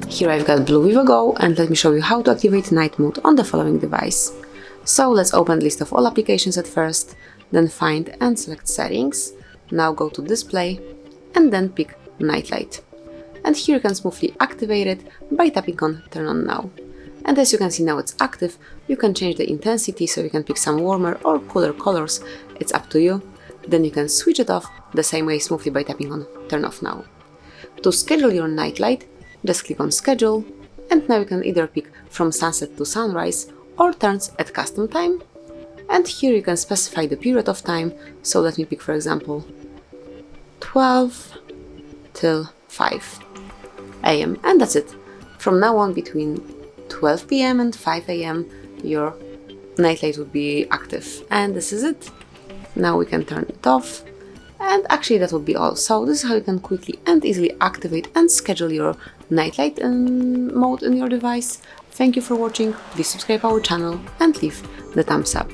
Here I've got BLU Vivo Go, and let me show you how to activate night mode on the following device. So let's open the list of all applications at first, then find and select settings. Now go to display and then pick night light. And here you can smoothly activate it by tapping on turn on now. And as you can see now it's active. You can change the intensity, so you can pick some warmer or cooler colors, it's up to you. Then you can switch it off the same way smoothly by tapping on turn off now. To schedule your night light, just click on schedule, and now you can either pick from sunset to sunrise or turns at custom time. And here you can specify the period of time, so let me pick for example 12 till 5 AM, and that's it. From now on between 12 PM and 5 AM your nightlight would be active, and this is it. Now we can turn it off, and actually that would be all. So this is how you can quickly and easily activate and schedule your nightlight mode in your device. Thank you for watching, please subscribe our channel and leave the thumbs up.